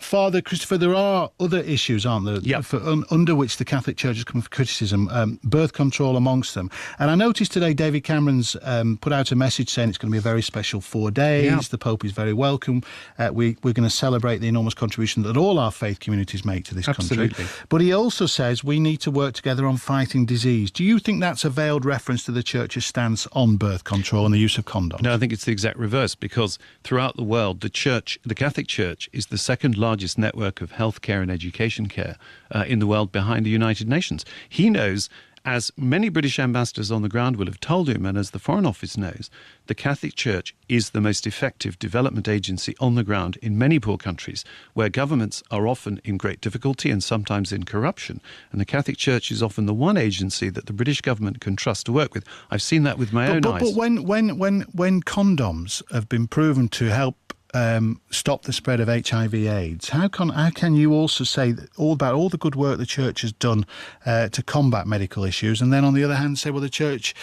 Father Christopher, there are other issues, aren't there, under which the Catholic Church has come for criticism, birth control amongst them. And I noticed today David Cameron's put out a message saying it's going to be a very special 4 days. Yeah. The Pope is very welcome. We're going to celebrate the enormous contribution that all our faith communities make to this country. But he also says we need to work together on fighting disease. Do you think that's a veiled reference to the Church's stance on birth control and the use of condoms? No, I think it's the exact reverse, because throughout the world, the Catholic Church is the second largest network of healthcare and education care in the world, behind the United Nations. He knows, as many British ambassadors on the ground will have told him, and as the Foreign Office knows, the Catholic Church is the most effective development agency on the ground in many poor countries where governments are often in great difficulty and sometimes in corruption. And the Catholic Church is often the one agency that the British government can trust to work with. I've seen that with my own eyes. But when condoms have been proven to help stop the spread of HIV/AIDS, how can you also say that about all the good work the Church has done to combat medical issues, and then on the other hand say, well, the Church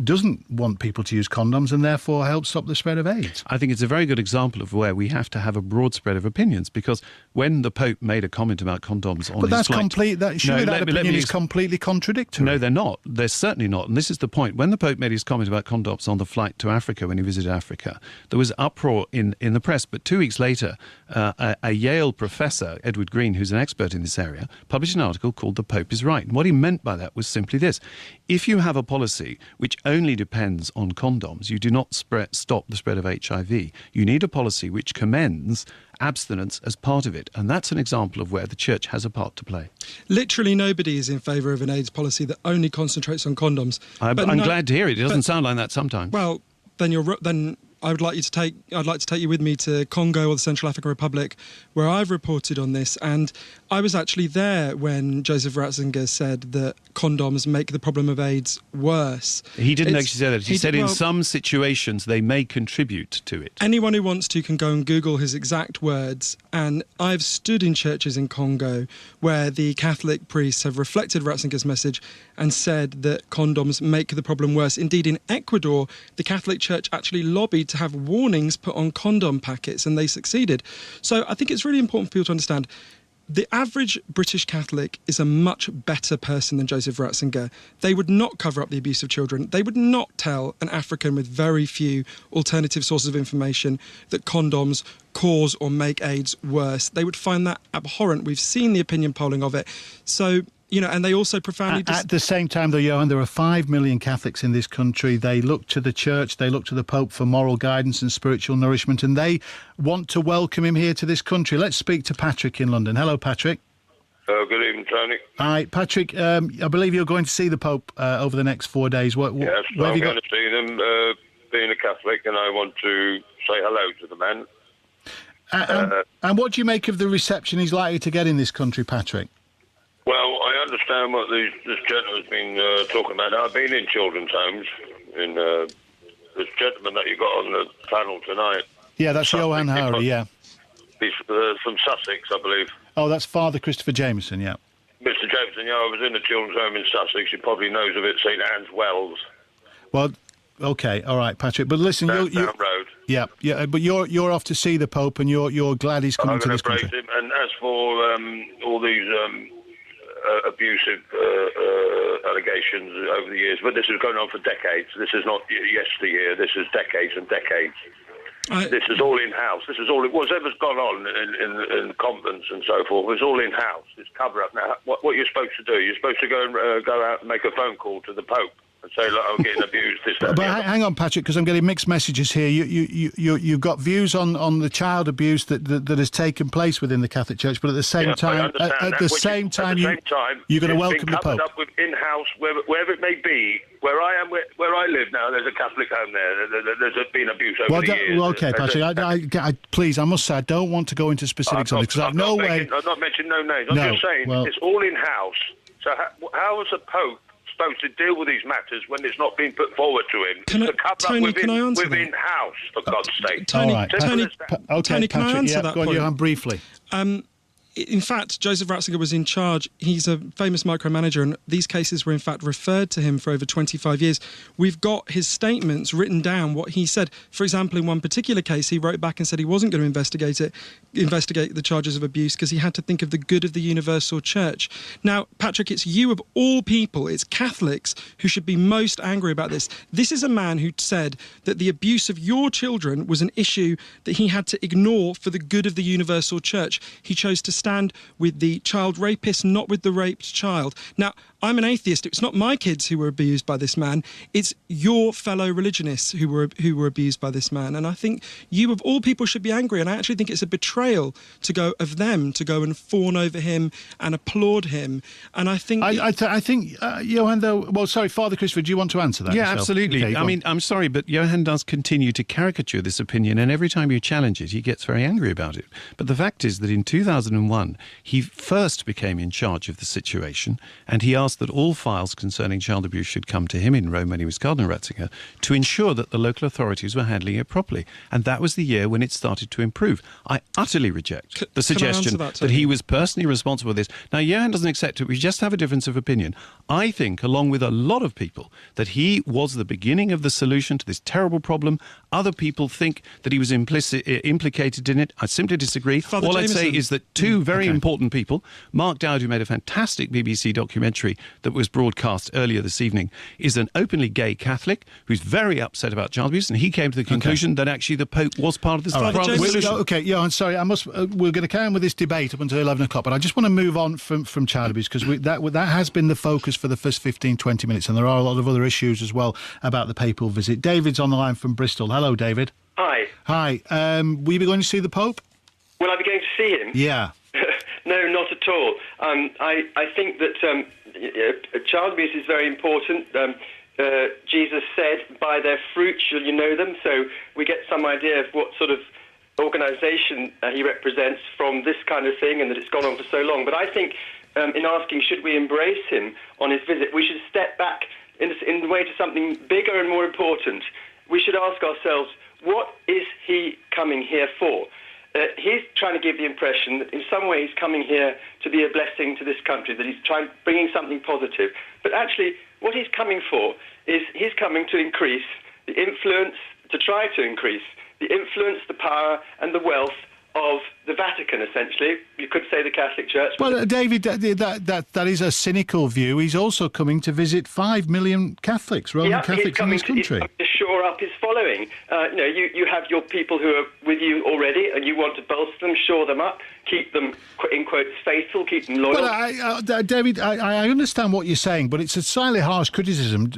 doesn't want people to use condoms and therefore help stop the spread of AIDS? I think it's a very good example of where we have to have a broad spread of opinions, because when the Pope made a comment about condoms on his flight... That opinion is completely contradictory. No, they're not. They're certainly not. And this is the point. When the Pope made his comment about condoms on the flight to Africa, when he visited Africa, there was uproar in the press. But 2 weeks later, a Yale professor, Edward Green, who's an expert in this area, published an article called "The Pope is Right." And what he meant by that was simply this: if you have a policy which only depends on condoms, you do not stop the spread of HIV. You need a policy which commends abstinence as part of it. And that's an example of where the Church has a part to play. Literally nobody is in favour of an AIDS policy that only concentrates on condoms. I'm glad to hear it. It doesn't sound like that sometimes. Well, then I'd like to take you with me to Congo or the Central African Republic, where I've reported on this, and I was actually there when Joseph Ratzinger said that condoms make the problem of AIDS worse. He didn't actually say that. He said in some situations they may contribute to it. Anyone who wants to can go and Google his exact words, and I've stood in churches in Congo where the Catholic priests have reflected Ratzinger's message and said that condoms make the problem worse. Indeed, in Ecuador, the Catholic Church actually lobbied to have warnings put on condom packets, and they succeeded. So I think it's really important for people to understand the average British Catholic is a much better person than Joseph Ratzinger. They would not cover up the abuse of children. They would not tell an African with very few alternative sources of information that condoms cause or make AIDS worse. They would find that abhorrent. We've seen the opinion polling of it. So, and they also profoundly... At the same time, though, Johann, there are 5 million Catholics in this country. They look to the Church, they look to the Pope for moral guidance and spiritual nourishment, and they want to welcome him here to this country. Let's speak to Patrick in London. Hello, Patrick. Good evening, Tony. Hi, Patrick. I believe you're going to see the Pope over the next 4 days. Yes, I'm going to see them, being a Catholic, and I want to say hello to the man. And what do you make of the reception he's likely to get in this country, Patrick? Well, I understand what this gentleman's been talking about. I've been in children's homes, in this gentleman that you got on the panel tonight. Yeah, that's Johann Hari, yeah. He's from Sussex, I believe. Oh, that's Father Christopher Jameson, yeah. Mr. Jameson, I was in a children's home in Sussex. He probably knows of it, St Anne's Wells. Well, okay, all right, Patrick. But listen, down road. Yeah, but you're off to see the Pope, and you're glad he's coming to this country. Him. And as for all these abusive allegations over the years, but this has gone on for decades. This is not yesteryear. This is decades and decades. This is all in-house. This is all whatever's gone on in convents and so forth. It's all in-house. It's cover-up. Now, what you're supposed to do? You're supposed to go out and make a phone call to the Pope and say, look, I'm getting abused. But hang on, Patrick, because I'm getting mixed messages here. You've got views on the child abuse that has taken place within the Catholic Church, but at the same time, you're going to welcome the Pope. Up with in-house, wherever it may be. Where I live now, there's a Catholic home there. There's been abuse over the years. Well, okay, Patrick. Please, I must say, I don't want to go into specifics on this because I've no way. I'm not mentioning no names. I'm just saying it's all in-house. So how is a Pope supposed to deal with these matters when it's not being put forward to him? Tony, can I answer within house, for God's sake? Tony, all right, Tony, okay, can I answer that go on, point? Johann, briefly. in fact, Joseph Ratzinger was in charge. He's a famous micromanager, and these cases were in fact referred to him for over 25 years. We've got his statements written down, what he said. For example, in one particular case, he wrote back and said he wasn't going to investigate the charges of abuse because he had to think of the good of the universal church. Now, Patrick, it's you of all people, it's Catholics who should be most angry about this. This is a man who said that the abuse of your children was an issue that he had to ignore for the good of the universal church. He chose to stand with the child rapist, not with the raped child. Now, I'm an atheist. It's not my kids who were abused by this man. It's your fellow religionists who were abused by this man. And I think you, of all people, should be angry. And I actually think it's a betrayal to go and fawn over him and applaud him. And I think... I think, Johann, though... Well, sorry, Father Christopher, do you want to answer that? Yeah, yourself? absolutely. Okay, I mean, I'm sorry, but Johann does continue to caricature this opinion, and every time you challenge it, he gets very angry about it. But the fact is that in 2001, he first became in charge of the situation, and he asked that all files concerning child abuse should come to him in Rome when he was Cardinal Ratzinger to ensure that the local authorities were handling it properly. And that was the year when it started to improve. I utterly reject the suggestion that he was personally responsible for this. Now, Johann doesn't accept it. We just have a difference of opinion. I think, along with a lot of people, that he was the beginning of the solution to this terrible problem. Other people think that he was implicated in it. I simply disagree. Father All Jameson. I'd say is that two very important people, Mark Dowd, who made a fantastic BBC documentary that was broadcast earlier this evening, is an openly gay Catholic who's very upset about child abuse, and he came to the conclusion that actually the Pope was part of this solution. Okay, yeah, I'm sorry. We're going to carry on with this debate up until 11 o'clock, but I just want to move on from child abuse because that has been the focus for the first 15, 20 minutes, and there are a lot of other issues as well about the papal visit. David's on the line from Bristol. Hello, David. Hi. Hi. Will you be going to see the Pope? Will I be going to see him? Yeah. No, not at all. I think that child abuse is very important. Jesus said, by their fruit shall you know them. So we get some idea of what sort of organisation he represents from this kind of thing and that it's gone on for so long. But I think in asking should we embrace him on his visit, we should step back in the way to something bigger and more important. We should ask ourselves, what is he coming here for? He's trying to give the impression that in some way he's coming here to be a blessing to this country, that he's bringing something positive. But actually, what he's coming for is he's coming to increase the influence, to try to increase the influence, the power and the wealth of the Vatican, essentially. You could say the Catholic Church. Well, David, that is a cynical view. He's also coming to visit 5 million Catholics, Roman Catholics in this country. He's coming to shore up his following. You have your people who are with you already, and you want to bolster them, shore them up, keep them, in quotes, faithful, keep them loyal. Well, David, I understand what you're saying, but it's a slightly harsh criticism.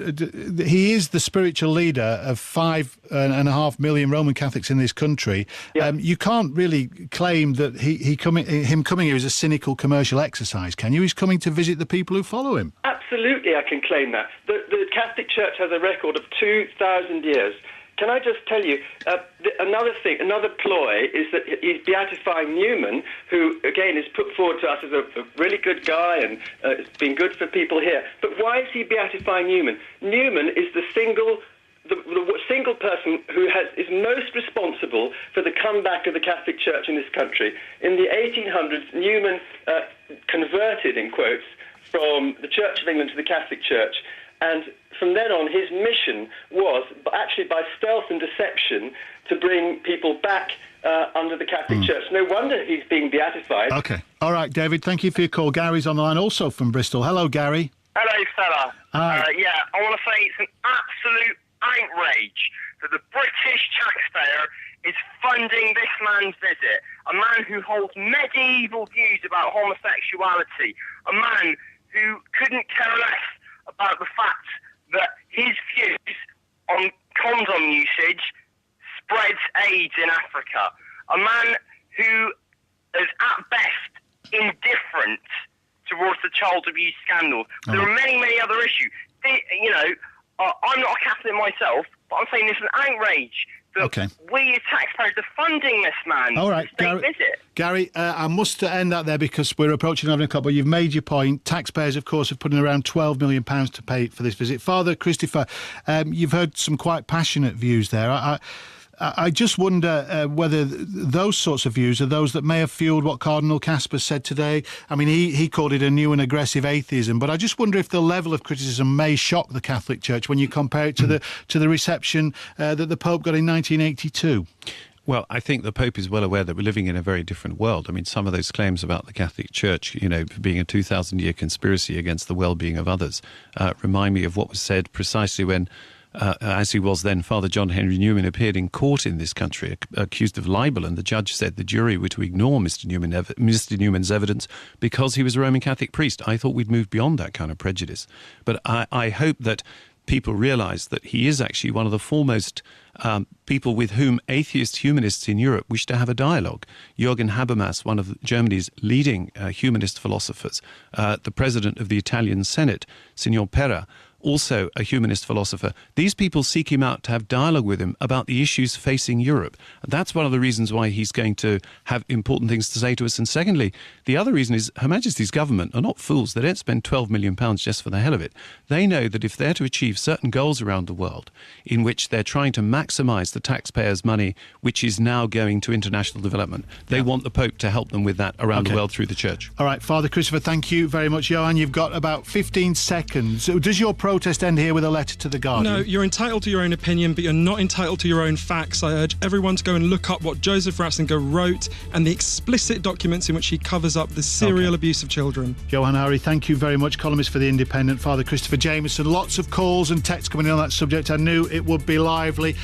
He is the spiritual leader of 5.5 million Roman Catholics in this country. Yeah. You can't really claim that him coming here is a cynical commercial exercise, can you? He's coming to visit the people who follow him. Absolutely, I can claim that. The Catholic Church has a record of 2,000 years. Can I just tell you, another ploy is that he's beatifying Newman, who, again, is put forward to us as a really good guy and it's been good for people here. But why is he beatifying Newman? Newman is the single person who is most responsible for the comeback of the Catholic Church in this country. In the 1800s, Newman converted, in quotes, from the Church of England to the Catholic Church. And from then on, his mission was, actually by stealth and deception, to bring people back under the Catholic Church. No wonder he's being beatified. OK. All right, David, thank you for your call. Gary's on the line, also from Bristol. Hello, Gary. Hello, fella. Hi. I want to say it's an absolute outrage that the British taxpayer is funding this man's visit. A man who holds medieval views about homosexuality. A man who couldn't care less about the fact that his views on condom usage spreads AIDS in Africa. A man who is at best indifferent towards the child abuse scandal. There are many, many other issues. I'm not a Catholic myself, but I'm saying this is an outrage that we as taxpayers are funding this man. All right, Gary, I must end that there because we're approaching 11 o'clock, but you've made your point. Taxpayers, of course, have put in around £12 million to pay for this visit. Father Christopher, you've heard some quite passionate views there. I just wonder whether those sorts of views are those that may have fueled what Cardinal Kasper said today. I mean, he called it a new and aggressive atheism, but I just wonder if the level of criticism may shock the Catholic Church when you compare it to the reception that the Pope got in 1982. Well, I think the Pope is well aware that we're living in a very different world. I mean, some of those claims about the Catholic Church, being a 2,000-year conspiracy against the well-being of others, remind me of what was said precisely when, as he was then, Father John Henry Newman appeared in court in this country, accused of libel, and the judge said the jury were to ignore Mr. Newman's evidence because he was a Roman Catholic priest. I thought we'd moved beyond that kind of prejudice. But I hope that people realise that he is actually one of the foremost people with whom atheist humanists in Europe wish to have a dialogue. Jürgen Habermas, one of Germany's leading humanist philosophers, the president of the Italian Senate, Signor Pera, also a humanist philosopher. These people seek him out to have dialogue with him about the issues facing Europe. That's one of the reasons why he's going to have important things to say to us. And secondly, the other reason is Her Majesty's government are not fools. They don't spend £12 million just for the hell of it. They know that if they're to achieve certain goals around the world, in which they're trying to maximise the taxpayers' money, which is now going to international development, they want the Pope to help them with that around the world through the Church. All right, Father Christopher, thank you very much. Johann, you've got about 15 seconds. Does your protest end here with a letter to the Guardian? No, you're entitled to your own opinion, but you're not entitled to your own facts. I urge everyone to go and look up what Joseph Ratzinger wrote and the explicit documents in which he covers up the serial abuse of children. Johann Hari, thank you very much. Columnist for The Independent. Father Christopher Jameson, lots of calls and texts coming in on that subject. I knew it would be lively.